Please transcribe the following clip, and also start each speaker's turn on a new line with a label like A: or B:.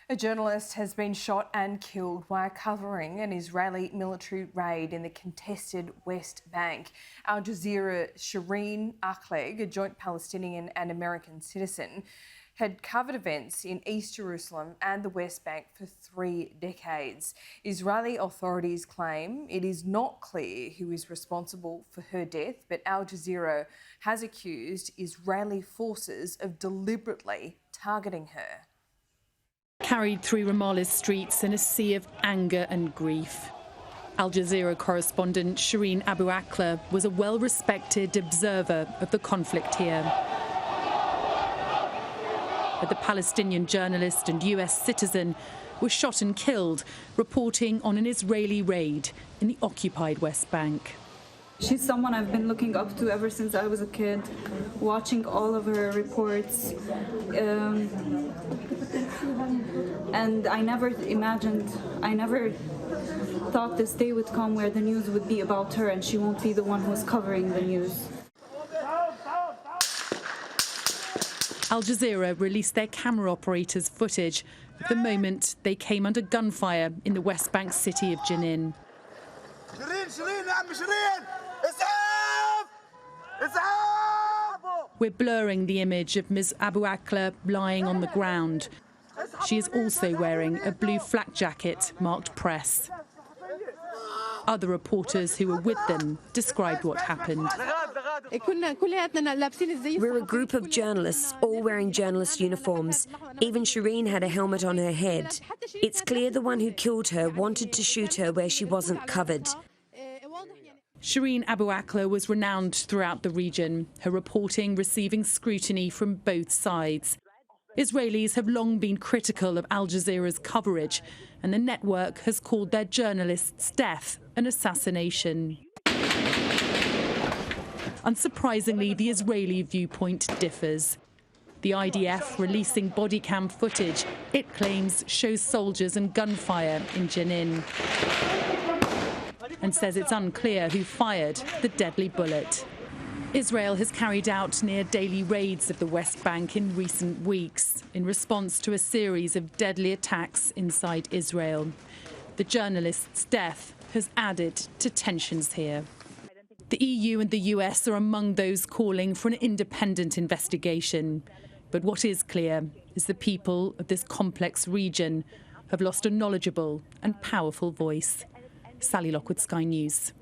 A: A journalist has been shot and killed while covering an Israeli military raid in the contested West Bank. Al Jazeera Shireen Akleh, a joint Palestinian and American citizen, had covered events in East Jerusalem and the West Bank for 3 decades. Israeli authorities claim it is not clear who is responsible for her death, but Al Jazeera has accused Israeli forces of deliberately targeting her.
B: Carried through Ramallah's streets in a sea of anger and grief. Al Jazeera correspondent Shireen Abu Akleh was a well-respected observer of the conflict here. But the Palestinian journalist and US citizen was shot and killed, reporting on an Israeli raid in the occupied West Bank.
C: She's someone I've been looking up to ever since I was a kid, watching all of her reports. And I never thought this day would come where the news would be about her and she won't be the one who's covering the news.
B: Al Jazeera released their camera operators' footage of the moment they came under gunfire in the West Bank city of Jenin. We're blurring the image of Ms. Abu Akleh lying on the ground. She is also wearing a blue flak jacket marked press. Other reporters who were with them described what happened.
D: We're a group of journalists, all wearing journalist uniforms. Even Shireen had a helmet on her head. It's clear the one who killed her wanted to shoot her where she wasn't covered.
B: Shireen Abu Akleh was renowned throughout the region, her reporting receiving scrutiny from both sides. Israelis have long been critical of Al Jazeera's coverage, and the network has called their journalist's death an assassination. Unsurprisingly, the Israeli viewpoint differs. The IDF releasing body cam footage it claims shows soldiers and gunfire in Jenin, and says it's unclear who fired the deadly bullet. Israel has carried out near daily raids of the West Bank in recent weeks in response to a series of deadly attacks inside Israel. The journalist's death has added to tensions here. The EU and the US are among those calling for an independent investigation. But what is clear is the people of this complex region have lost a knowledgeable and powerful voice. Sally Lockwood, Sky News.